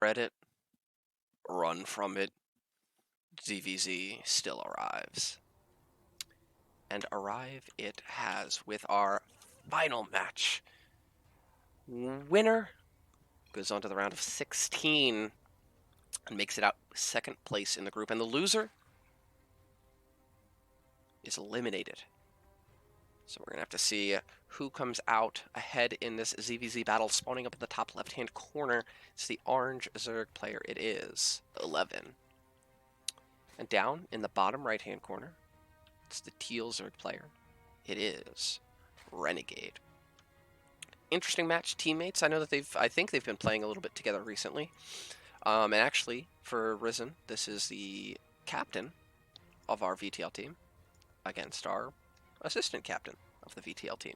Read it, run from it, ZVZ still arrives. And arrive it has with our final match. Winner goes on to the round of 16 and makes it out second place in the group. And the loser is eliminated. So we're going to have to see who comes out ahead in this ZVZ battle. Spawning up in the top left-hand corner, it's the orange Zerg player. It is 11. And down in the bottom right-hand corner, it's the teal Zerg player. It is Renegade. Interesting match, teammates. I know that I think they've been playing a little bit together recently. And actually, for Risen, this is the captain of our VTL team against our assistant captain of the VTL team.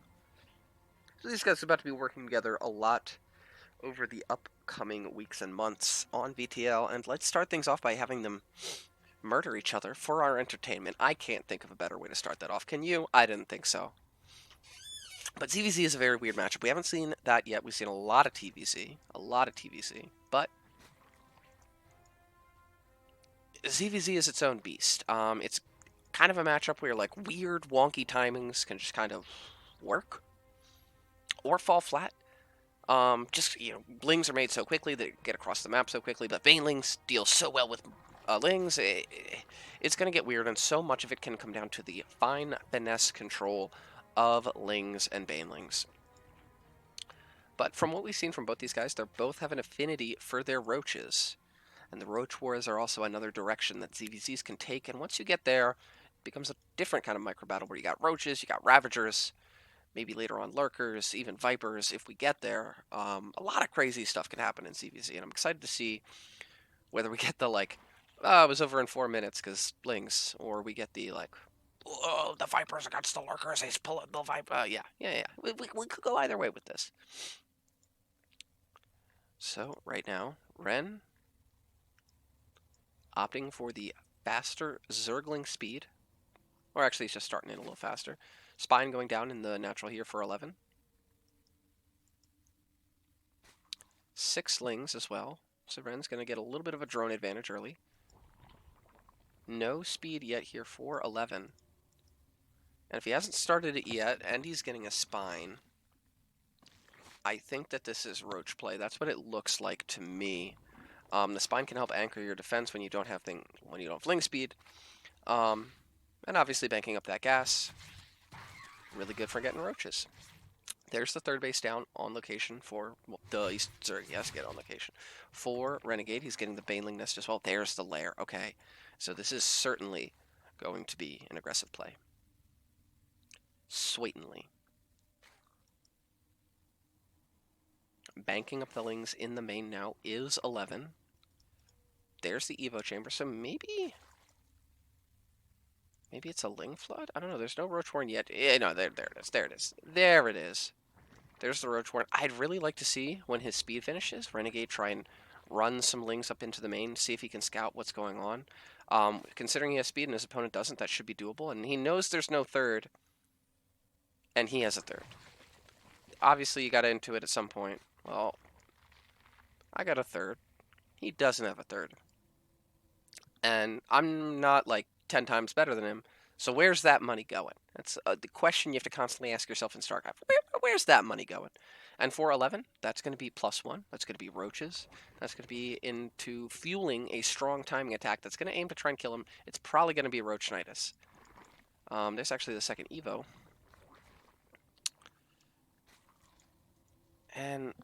So these guys are about to be working together a lot over the upcoming weeks and months on VTL, and let's start things off by having them murder each other for our entertainment. I can't think of a better way to start that off. Can you? I didn't think so. But ZVZ is a very weird matchup. We haven't seen that yet. We've seen a lot of TVZ, but ZVZ is its own beast. It's kind of a matchup where like weird, wonky timings can just kind of work or fall flat. Just, Lings are made so quickly, they get across the map so quickly, but Banelings deal so well with Lings, it's going to get weird, and so much of it can come down to the fine finesse control of Lings and Banelings. But from what we've seen from both these guys, they both have an affinity for their roaches. And the Roach Wars are also another direction that ZVZs can take, and once you get there, it becomes a different kind of micro battle where you got roaches, you got ravagers, maybe later on lurkers, even vipers if we get there. A lot of crazy stuff can happen in ZVZ, and I'm excited to see whether we get the it was over in 4 minutes because Lings, or we get the oh, the vipers against the lurkers, he's pulling the viper. Yeah. We could go either way with this. So right now, Ren opting for the faster Zergling speed, or actually he's just starting in a little faster. Spine going down in the natural here for 11. 6 Lings as well, so Ren's going to get a little bit of a drone advantage early. No speed yet here for 11. And if he hasn't started it yet, and he's getting a Spine, I think that this is Roach play. That's what it looks like to me. The Spine can help anchor your defense when you don't have Ling speed. And obviously banking up that gas, really good for getting roaches. There's the third base down on location for the East Zerg. He has to get on location. For Renegade, he's getting the Baneling Nest as well. There's the lair. Okay, so this is certainly going to be an aggressive play. Sweetenly. Banking up the Lings in the main now is 11. There's the Evo Chamber, so maybe it's a Ling Flood? I don't know. There's no Roach Warren yet. Yeah, no, there it is. There it is. There it is. There's the Roach Warren. I'd really like to see, when his speed finishes, Renegade try and run some Lings up into the main, see if he can scout what's going on. Considering he has speed and his opponent doesn't, that should be doable. And he knows there's no third, and he has a third. Obviously, you got into it at some point. Well, I got a third. He doesn't have a third. And I'm not, 10 times better than him. So where's that money going? That's the question you have to constantly ask yourself in StarCraft. Where's that money going? And for 11, that's going to be +1. That's going to be roaches. That's going to be into fueling a strong timing attack that's going to aim to try and kill him. It's probably going to be Roachnitis. There's actually the second Evo. And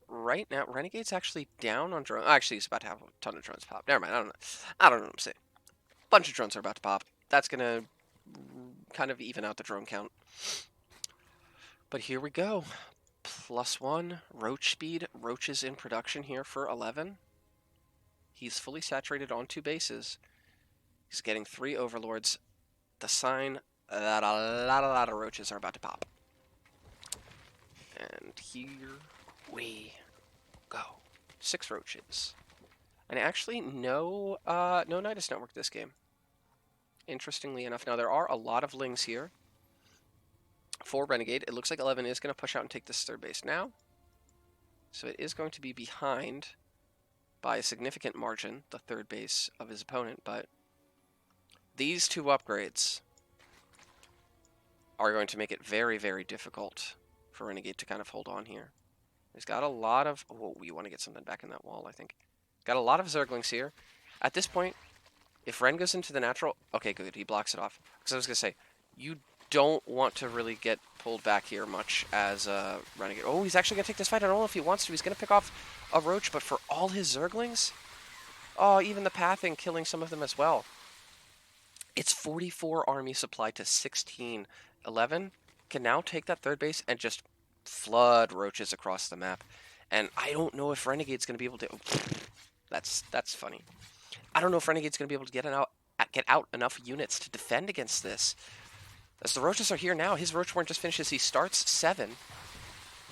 right now, Renegade's actually down on drone. Actually, he's about to have a ton of drones pop. Never mind. I don't know what I'm saying. Bunch of drones are about to pop. That's going to kind of even out the drone count. But here we go. +1 roach speed. Roaches in production here for 11. He's fully saturated on 2 bases. He's getting 3 overlords. The sign that a lot of roaches are about to pop. And here we go. 6 roaches. And actually, no Nidus Network this game. Interestingly enough. Now, there are a lot of Lings here. For Renegade, it looks like 11 is going to push out and take this third base now. So it is going to be behind by a significant margin the third base of his opponent, but these two upgrades are going to make it very, very difficult for Renegade to kind of hold on here. He's got a lot of... Oh, you want to get something back in that wall, I think. Got a lot of Zerglings here. At this point, if Ren goes into the natural... Okay, good. He blocks it off. Because I was going to say, you don't want to really get pulled back here much as Renegade. Oh, he's actually going to take this fight. I don't know if he wants to. He's going to pick off a Roach, but for all his Zerglings... Oh, even the pathing killing some of them as well. It's 44 army supply to 16. 11 can now take that third base and just flood Roaches across the map. And I don't know if Renegade's going to be able to... That's funny. I don't know if Renegade's going to be able to get out enough units to defend against this. As the Roaches are here now, his Roachborn just finishes. He starts 7.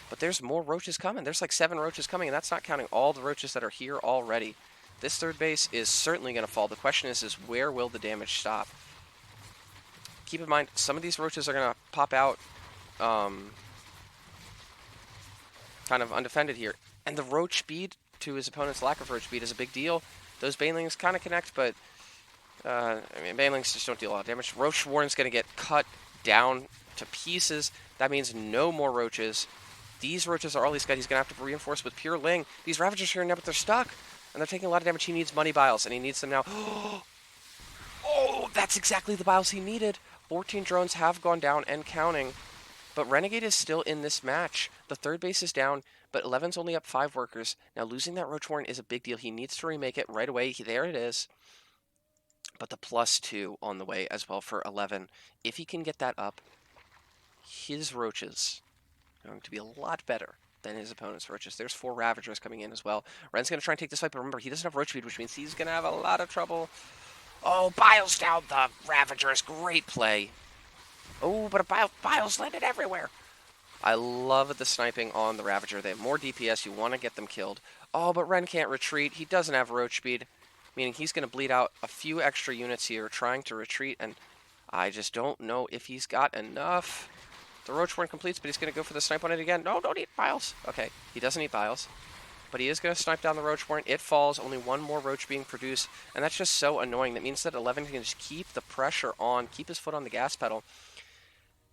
But there's more Roaches coming. There's like 7 Roaches coming, and that's not counting all the Roaches that are here already. This third base is certainly going to fall. The question is where will the damage stop? Keep in mind, some of these Roaches are going to pop out kind of undefended here. And the Roach speed to his opponent's lack of Roach speed is a big deal. Those Banelings kind of connect, but I mean, Banelings just don't deal a lot of damage. Roach Warren's going to get cut down to pieces. That means no more Roaches. These Roaches are all he's got. He's going to have to reinforce with Pure Ling. These Ravagers here now, but they're stuck. And they're taking a lot of damage. He needs Money Biles, and he needs them now. Oh, that's exactly the Biles he needed. 14 drones have gone down and counting. But Renegade is still in this match. The third base is down, but 11's only up 5 workers. Now, losing that Roach Warren is a big deal. He needs to remake it right away. There it is. But the +2 on the way as well for 11. If he can get that up, his Roaches are going to be a lot better than his opponent's Roaches. There's 4 Ravagers coming in as well. Ren's going to try and take this fight, but remember, he doesn't have Roach speed, which means he's going to have a lot of trouble. Oh, Biles down the Ravagers. Great play. Oh, but Biles landed everywhere. I love the sniping on the Ravager. They have more DPS. You want to get them killed. Oh, but Ren can't retreat. He doesn't have Roach speed, meaning he's going to bleed out a few extra units here trying to retreat, and I just don't know if he's got enough. The Roach Warren completes, but he's going to go for the snipe on it again. No, don't eat Biles. Okay, he doesn't eat Biles. But he is going to snipe down the Roach Warren. It falls, only 1 more Roach being produced, and that's just so annoying. That means that 11 can just keep the pressure on, keep his foot on the gas pedal.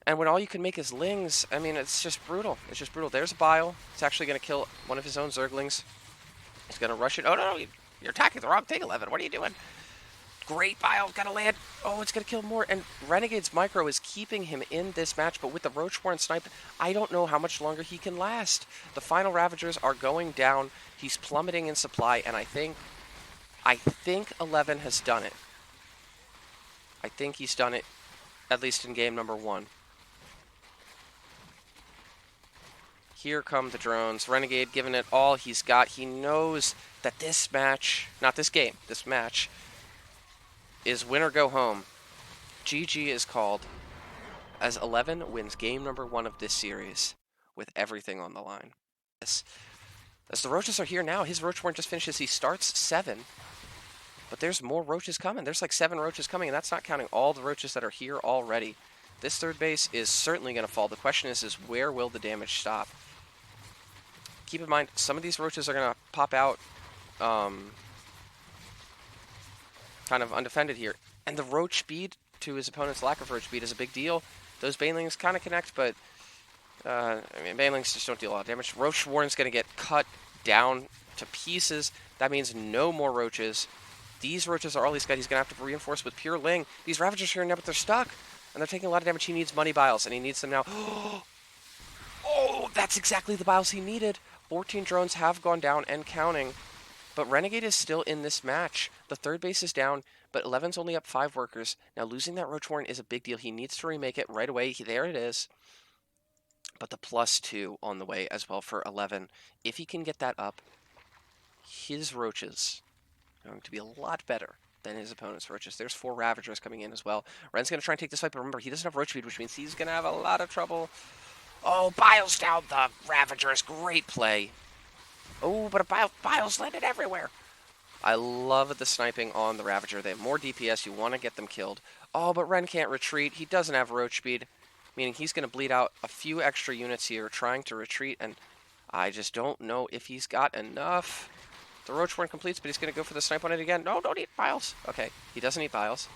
And when all you can make is Lings, I mean, it's just brutal. It's just brutal. There's a Bile. It's actually going to kill one of his own Zerglings. He's going to rush it. Oh, no, you're attacking the wrong thing, 11. What are you doing? Great Bile. Got to land. Oh, it's going to kill more. And Renegade's Micro is keeping him in this match, but with the Roach Warren snipe, I don't know how much longer he can last. The final Ravagers are going down. He's plummeting in supply, and I think 11 has done it. I think he's done it, at least in game number 1. Here come the drones. Renegade giving it all he's got. He knows that this match, not this game, this match, is win or go home. GG is called as 11 wins game number 1 of this series with everything on the line. As the Roaches are here now, his Roach Warren just finishes. He starts 7, but there's more Roaches coming. There's like 7 Roaches coming, and that's not counting all the Roaches that are here already. This third base is certainly going to fall. The question is where will the damage stop? Keep in mind, some of these Roaches are going to pop out kind of undefended here. And the Roach speed to his opponent's lack of Roach speed is a big deal. Those Banelings kind of connect, but I mean, Banelings just don't deal a lot of damage. Roach Warren's going to get cut down to pieces. That means no more Roaches. These Roaches are all he's got. He's going to have to reinforce with Pure Ling. These Ravagers here now, but they're stuck. And they're taking a lot of damage. He needs Money Biles, and he needs them now. Oh, that's exactly the Biles he needed. 14 drones have gone down and counting. But Renegade is still in this match. The third base is down, but 11's only up 5 workers. Now, losing that Roach Warren is a big deal. He needs to remake it right away. There it is. But the +2 on the way as well for 11. If he can get that up, his Roaches are going to be a lot better than his opponent's Roaches. There's 4 Ravagers coming in as well. Ren's going to try and take this fight, but remember, he doesn't have Roach speed, which means he's going to have a lot of trouble. Oh, Biles down the Ravagers. Great play. Oh, but Biles landed everywhere. I love the sniping on the Ravager. They have more DPS. You want to get them killed. Oh, but Ren can't retreat. He doesn't have Roach speed, meaning he's going to bleed out a few extra units here trying to retreat, and I just don't know if he's got enough. The Roach Warren completes, but he's going to go for the snipe on it again. No, don't eat Biles. Okay, he doesn't eat Biles.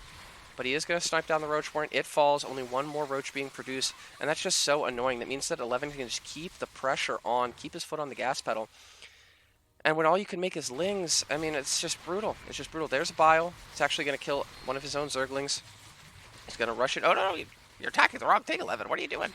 But he is going to snipe down the Roach Warren. It falls, only one more Roach being produced. And that's just so annoying. That means that 11 can just keep the pressure on, keep his foot on the gas pedal. And when all you can make is Lings, I mean, it's just brutal. It's just brutal. There's a Bile. It's actually going to kill one of his own Zerglings. He's going to rush it. Oh, no, you're attacking the wrong thing, 11. What are you doing?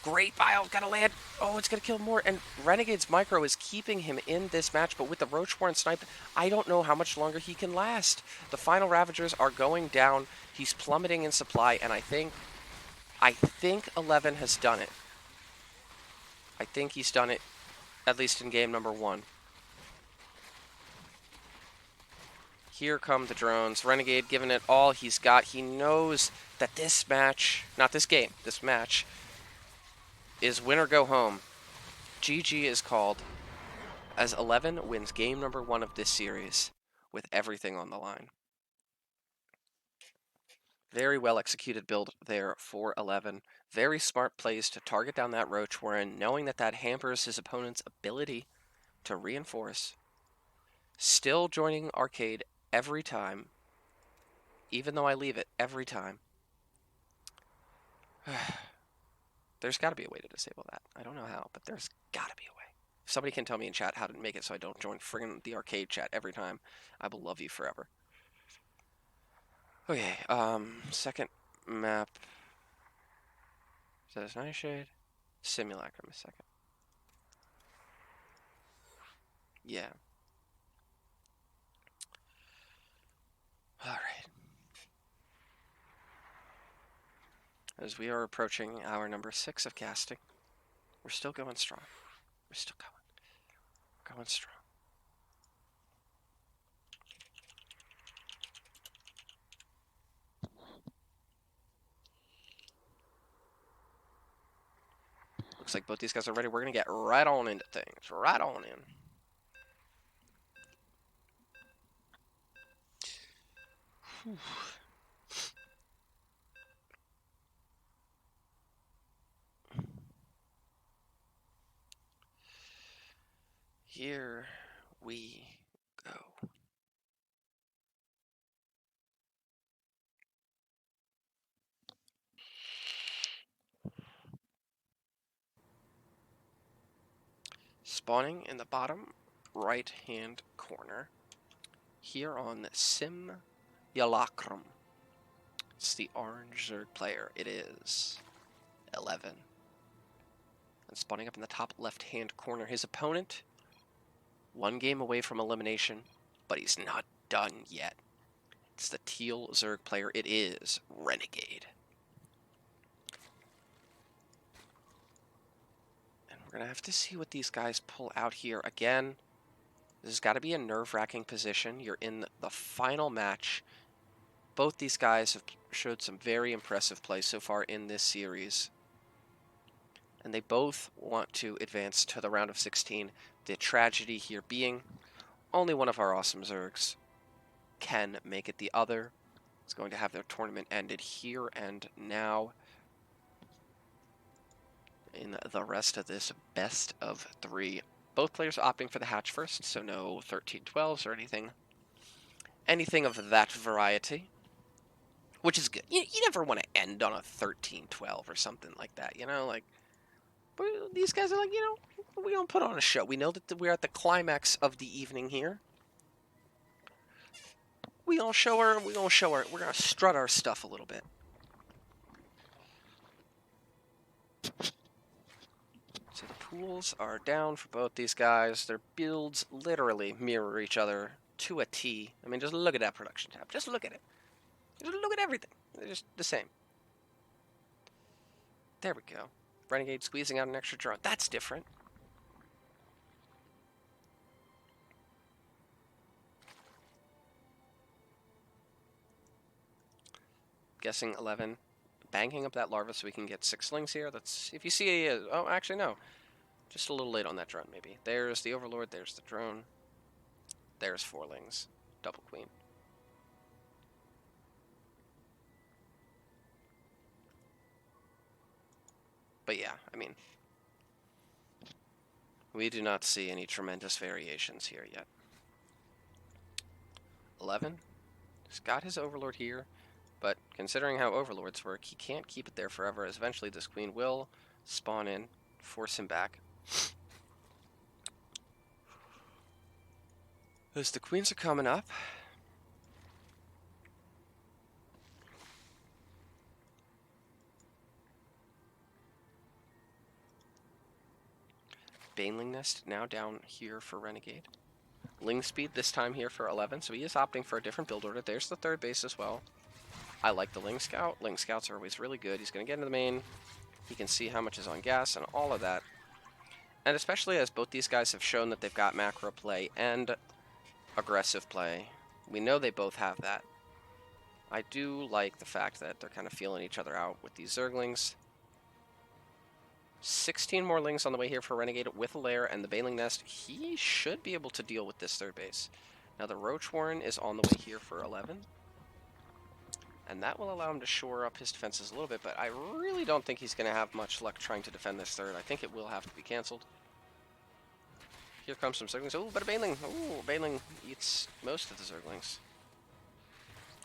Great Bile. Got to land. Oh, it's going to kill more. And Renegade's micro is keeping him in this match. But with the Roach Warren snipe, I don't know how much longer he can last. The final Ravagers are going down. He's plummeting in supply. And I think 11 has done it. I think he's done it, at least in game number 1. Here come the drones. Renegade giving it all he's got. He knows that this match, not this game, this match is win or go home. GG is called as 11 wins game number 1 of this series with everything on the line. Very well executed build there for 11. Very smart plays to target down that Roach Warren, knowing that that hampers his opponent's ability to reinforce. Still joining arcade every time, even though I leave it every time. There's got to be a way to disable that. I don't know how, but there's got to be a way. If somebody can tell me in chat how to make it so I don't join friggin' the arcade chat every time, I will love you forever. Okay, second map. Is that a Nightshade? Simulacrum, a second. Yeah. Alright. As we are approaching hour number 6 of casting, we're still going strong. We're still going. We're going strong. Looks like both these guys are ready. We're going to get right on into things. Right on in. Whew. Here we go. Spawning in the bottom right-hand corner here on Simulacrum. It's the orange Zerg player. It is 11. And spawning up in the top left-hand corner, his opponent, 1 game away from elimination, but he's not done yet. It's the teal Zerg player. It is Renegade. And we're going to have to see what these guys pull out here. Again, this has got to be a nerve-wracking position. You're in the final match. Both these guys have showed some very impressive play so far in this series. And they both want to advance to the round of 16. The tragedy here being only one of our awesome Zergs can make it. The other is going to have their tournament ended here and now in the rest of this best of 3. Both players opting for the hatch first, so no 13-12s or anything of that variety, which is good. You never want to end on a 13-12 or something like that, you know, like, but these guys are like, you know, we don't put on a show. We know that we're at the climax of the evening here. We're gonna strut our stuff a little bit. So the pools are down for both these guys. Their builds literally mirror each other to a T. I mean, just look at that production tab. Just look at it. Just look at everything. They're just the same. There we go. Renegade squeezing out an extra drone. That's different. Guessing 11. Banking up that larva so we can get 6 slings here. That's, if you see a, oh, actually no. Just a little late on that drone, maybe. There's the Overlord, there's the drone. There's 4 lings. Double queen. But yeah, I mean, we do not see any tremendous variations here yet. 11. He's got his Overlord here, but considering how Overlords work, he can't keep it there forever, as eventually this Queen will spawn in, force him back. As the Queens are coming up, Baneling Nest now down here for Renegade. Ling Speed this time here for 11, so he is opting for a different build order. There's the third base as well. I like the Ling Scout. Ling Scouts are always really good. He's going to get into the main. He can see how much is on gas and all of that. And especially as both these guys have shown that they've got macro play and aggressive play. We know they both have that. I do like the fact that they're kind of feeling each other out with these Zerglings. 16 more Lings on the way here for Renegade with a lair and the Baneling Nest. He should be able to deal with this third base. Now the Roach Warren is on the way here for 11. And that will allow him to shore up his defenses a little bit, but I really don't think he's going to have much luck trying to defend this third. I think it will have to be canceled. Here comes some Zerglings. Oh, but a Baneling. Oh, Baneling eats most of the Zerglings.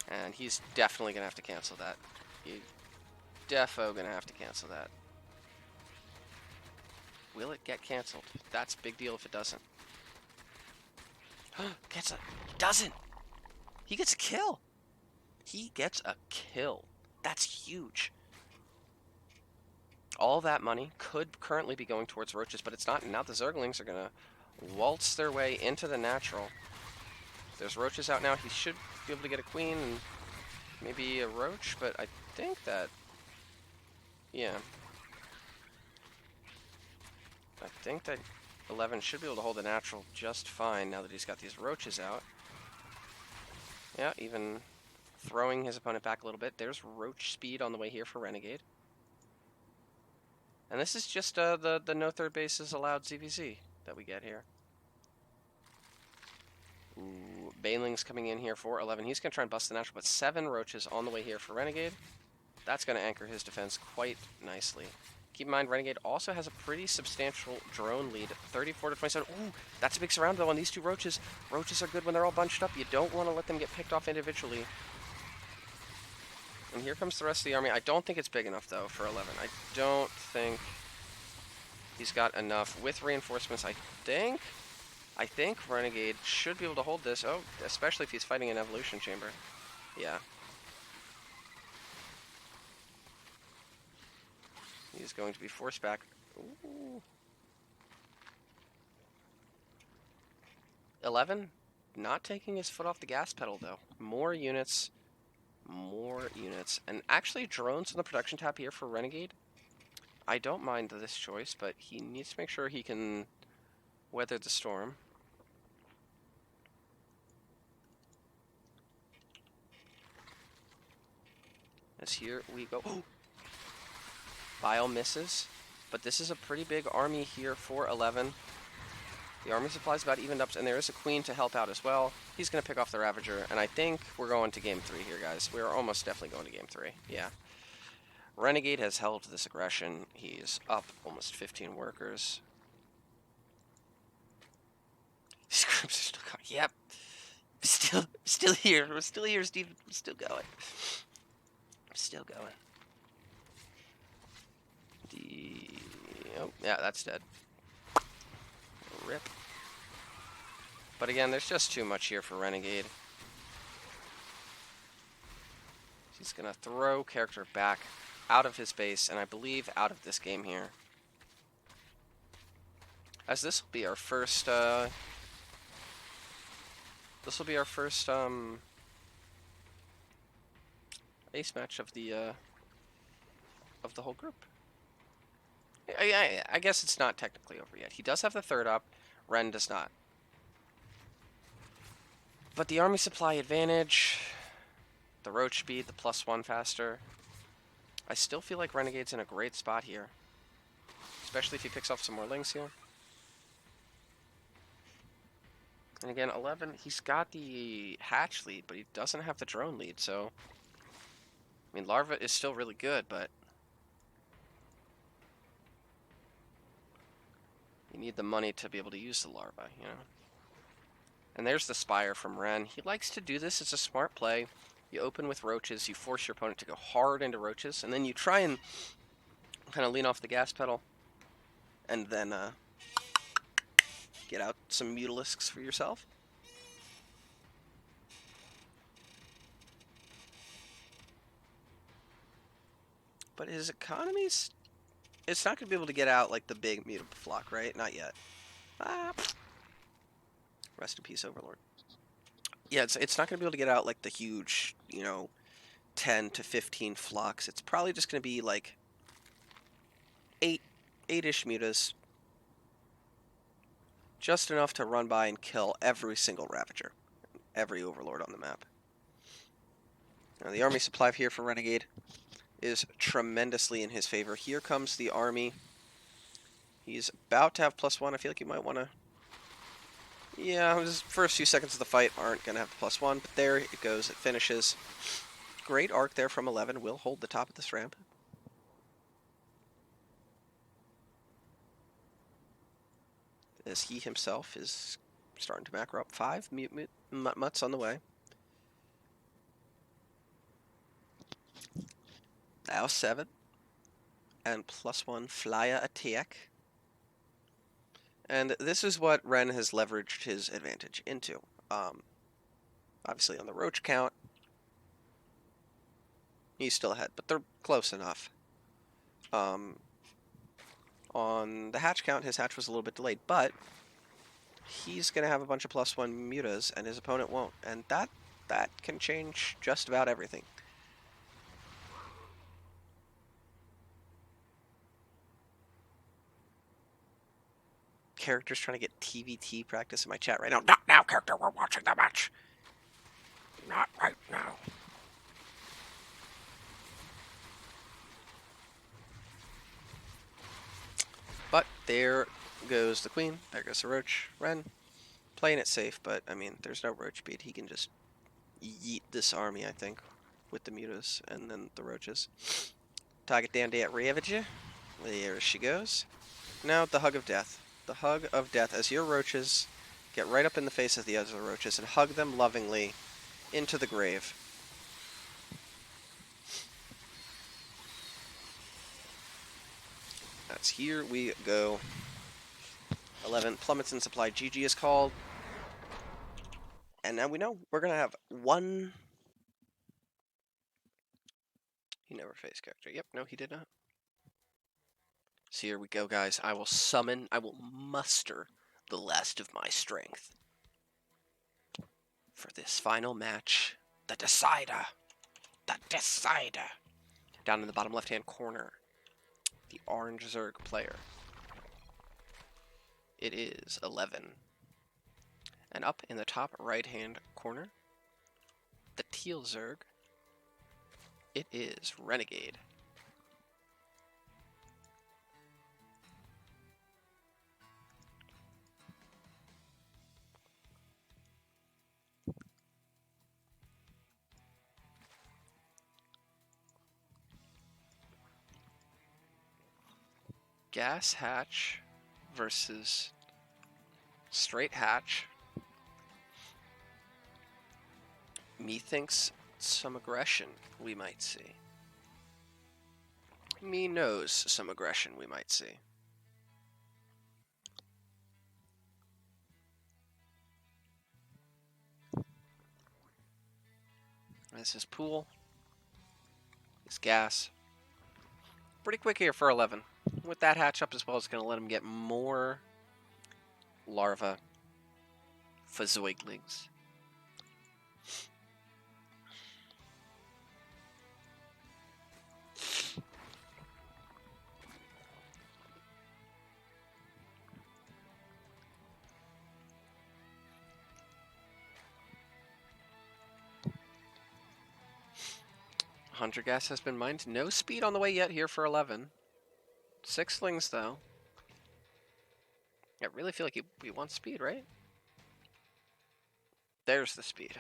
And he's definitely going to have to cancel that. He's defo going to have to cancel that. Will it get canceled? That's a big deal if it doesn't. Gets a... Doesn't! He gets a kill! He gets a kill. That's huge. All that money could currently be going towards roaches, but it's not. Now the Zerglings are going to waltz their way into the natural. There's roaches out now. He should be able to get a queen and maybe a roach, but I think that... Yeah. I think that 11 should be able to hold the natural just fine now that he's got these roaches out. Yeah, even throwing his opponent back a little bit. There's roach speed on the way here for Renegade. And this is just the no third bases allowed ZVZ that we get here. Ooh, Baneling's coming in here for 11. He's going to try and bust the natural, but 7 roaches on the way here for Renegade. That's going to anchor his defense quite nicely. Keep in mind, Renegade also has a pretty substantial drone lead, 34 to 27. Ooh, that's a big surround, though, on these two roaches. Roaches are good when they're all bunched up. You don't want to let them get picked off individually. And here comes the rest of the army. I don't think it's big enough, though, for 11. I don't think he's got enough. With reinforcements, I think Renegade should be able to hold this. Oh, especially if he's fighting an evolution chamber. Yeah. He's going to be forced back. Ooh. 11, not taking his foot off the gas pedal, though. More units. And actually, drones on the production tab here for Renegade. I don't mind this choice, but he needs to make sure he can weather the storm. As here we go. Oh! Bile misses, but this is a pretty big army here for 11. The army supply is about evened up, and there is a queen to help out as well. He's going to pick off the Ravager, and I think we're going to game 3 here, guys. We're almost definitely going to game 3, yeah. Renegade has held this aggression. He's up almost 15 workers. These groups are still going. Yep. Still here. We're still here, Steve. We're still going. Still going. Oh, yeah, that's dead. Rip. But again, there's just too much here for Renegade. He's going to throw character back out of his base, and I believe out of this game here. As this will be our first, ace match of the whole group. I guess it's not technically over yet. He does have the third up. Ren does not. But the army supply advantage, the roach speed, the +1 faster. I still feel like Renegade's in a great spot here. Especially if he picks off some more Lings here. And again, 11, he's got the hatch lead, but he doesn't have the drone lead, so... I mean, Larva is still really good, but... you need the money to be able to use the larva, you know? And there's the Spire from Ren. He likes to do this. It's a smart play. You open with roaches, you force your opponent to go hard into roaches, and then you try and kind of lean off the gas pedal, and then get out some Mutalisks for yourself. But his economy's... It's not going to be able to get out like the big mutable flock, right? Not yet. Rest in peace, Overlord. Yeah, it's not going to be able to get out like the huge, 10 to 15 flocks. It's probably just going to be like 8-ish mutas. Just enough to run by and kill every single Ravager. Every Overlord on the map. Now, the army supply here for Renegade is tremendously in his favor. Here comes the army. He's about to have +1. I feel like you might want to... Yeah, his first few seconds of the fight aren't going to have the +1, but there it goes. It finishes. Great arc there from 11. Will hold the top of this ramp. As he himself is starting to macro up 5 mutts on the way. Now 7. And +1 flyer attack. And this is what Ren has leveraged his advantage into. Obviously on the roach count, he's still ahead, but they're close enough. On the hatch count, his hatch was a little bit delayed, but he's going to have a bunch of +1 mutas, and his opponent won't. And that can change just about everything. Characters trying to get TVT practice in my chat right now. Not now, character. We're watching the match. Not right now. But there goes the queen. There goes the roach. Ren playing it safe, but I mean, there's no roach beat. He can just yeet this army, I think, with the mutas and then the roaches. Target down at Ravager. There she goes. Now the hug of death. The hug of death as your roaches get right up in the face of the other roaches and hug them lovingly into the grave. That's here we go. 11 plummets in supply. GG is called. And now we know we're going to have one... He never faced character. Yep, no, he did not. So here we go, guys. I will muster the last of my strength for this final match. The decider. The decider. Down in the bottom left-hand corner, the orange Zerg player. It is 11. And up in the top right-hand corner, the teal Zerg. It is Renegade. Gas hatch versus straight hatch. Methinks some aggression we might see. Me knows some aggression we might see. This is pool. This gas. Pretty quick here for 11. With that hatch up as well, it's going to let him get more larva Fazoiglings. Hunter gas has been mined. No speed on the way yet here for 11. 6 slings though. I really feel like we want speed, right? There's the speed.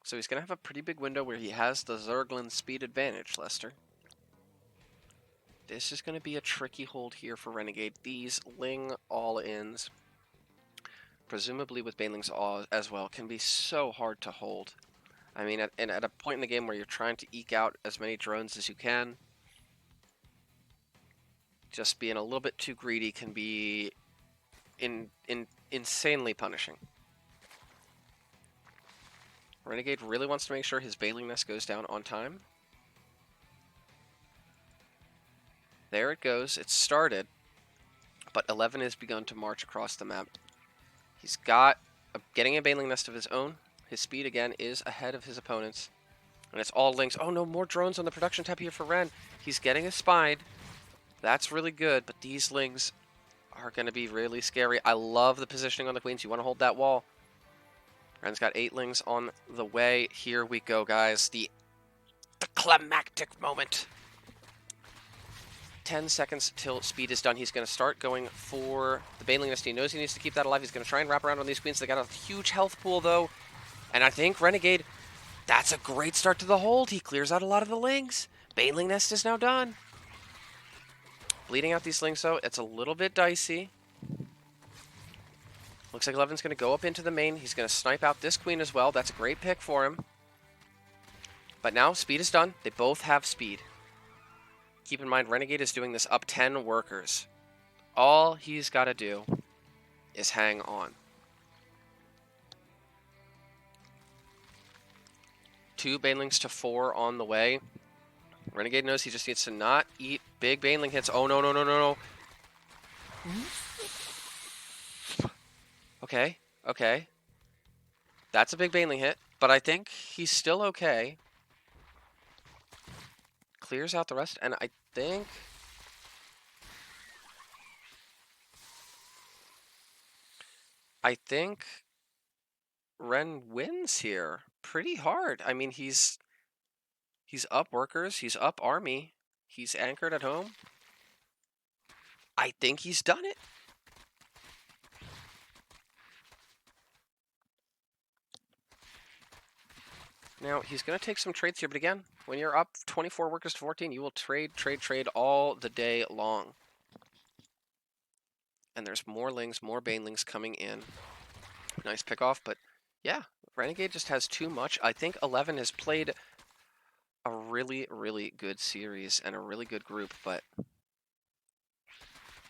So he's going to have a pretty big window where he has the Zerglin speed advantage, Lester. This is going to be a tricky hold here for Renegade. These Ling all-ins presumably with banelings as well, can be so hard to hold. I mean, at a point in the game where you're trying to eke out as many drones as you can, just being a little bit too greedy can be insanely punishing. Renegade really wants to make sure his baneling nest goes down on time. There it goes. It started, but 11 has begun to march across the map. He's getting a baneling nest of his own. His speed, again, is ahead of his opponents. And it's all links. Oh, no, more drones on the production tab here for Ren. He's getting a spied. That's really good, but these lings are going to be really scary. I love the positioning on the queens. You want to hold that wall. Ren's got 8 lings on the way. Here we go, guys. The climactic moment. 10 seconds till speed is done. He's going to start going for the baneling nest. He knows he needs to keep that alive. He's going to try and wrap around on these queens. They got a huge health pool, though. And I think Renegade, that's a great start to the hold. He clears out a lot of the lings. Baneling nest is now done. Bleeding out these lings, though, it's a little bit dicey. Looks like 11's going to go up into the main. He's going to snipe out this queen as well. That's a great pick for him. But now speed is done. They both have speed. Keep in mind, Renegade is doing this up 10 workers. All he's got to do is hang on. 2 banelings to 4 on the way. Renegade knows he just needs to not eat big baneling hits. Oh, no, no, no, no, no. Okay, okay. That's a big baneling hit, but I think he's still okay. Clears out the rest, and I think Ren wins here pretty hard. I mean, he's up workers, he's up army, he's anchored at home. I think he's done it. Now, he's going to take some trades here, but again, when you're up 24 workers to 14, you will trade all the day long. And there's more lings, more banelings coming in. Nice pick off, but yeah, Renegade just has too much. I think 11 has played a really, really good series and a really good group, but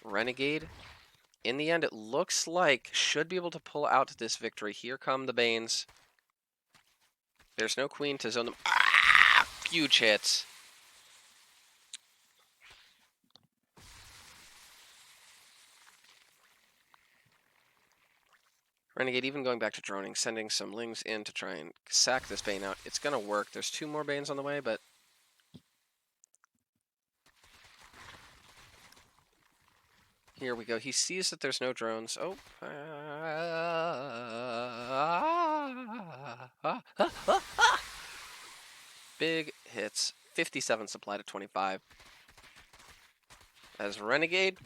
Renegade, in the end, it looks like should be able to pull out this victory. Here come the Banes. There's no queen to zone them. Ah! Huge hits. Renegade even going back to droning, sending some lings in to try and sack this Bane out. It's going to work. There's 2 more Banes on the way, but here we go. He sees that there's no drones. Oh. Big hits. 57 supply to 25. As Renegade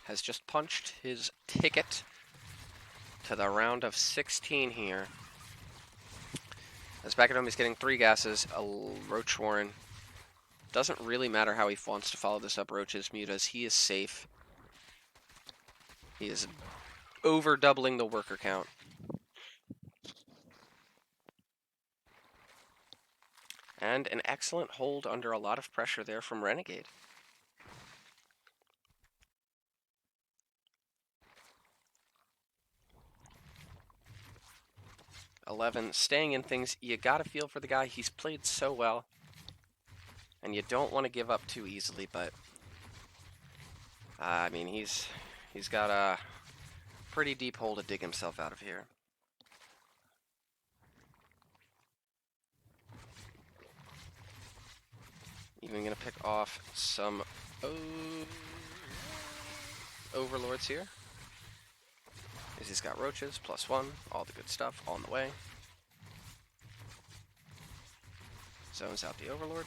has just punched his ticket to the round of 16 here. As back at home, he's getting 3 gases. Roach Warren. Doesn't really matter how he wants to follow this up Roach's mutas. He is safe. He is over doubling the worker count. And an excellent hold under a lot of pressure there from Renegade. .11 staying in things. You gotta feel for the guy. He's played so well. And you don't want to give up too easily, but I mean, he's got a pretty deep hole to dig himself out of here. Even gonna pick off some overlords here. As he's got roaches, +1, all the good stuff on the way. Zones out the overlord.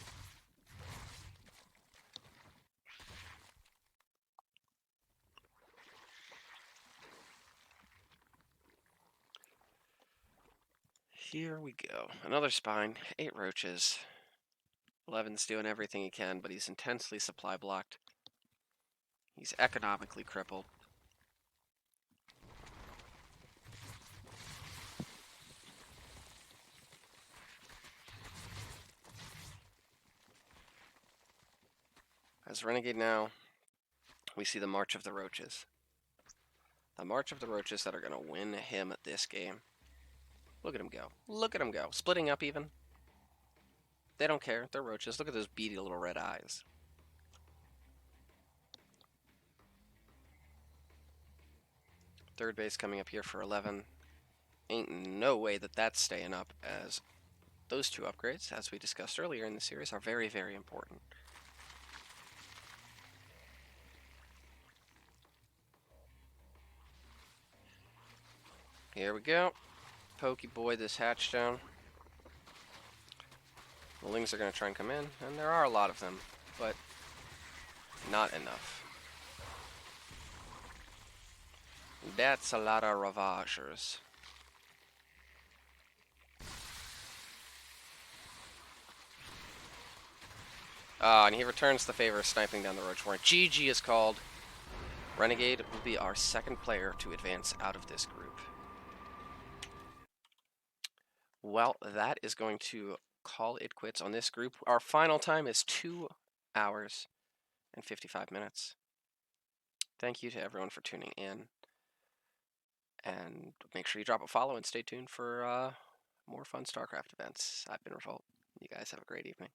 Here we go. Another spine, 8 roaches. 11's doing everything he can, but he's intensely supply blocked. He's economically crippled. As Renegade now, we see the March of the Roaches. The March of the Roaches that are going to win him this game. Look at him go. Look at him go. Splitting up even. They don't care. They're roaches. Look at those beady little red eyes. Third base coming up here for 11. Ain't no way that that's staying up, as those two upgrades, as we discussed earlier in the series, are very, very important. Here we go. Pokey boy this hatch down. The lings are going to try and come in, and there are a lot of them, but not enough. That's a lot of ravagers. And he returns the favor of sniping down the roach warren. GG is called. Renegade will be our second player to advance out of this group. Well, that is going to call it quits on this group. Our final time is 2 hours and 55 minutes. Thank you to everyone for tuning in. And make sure you drop a follow and stay tuned for more fun StarCraft events. I've been Revolt. You guys have a great evening.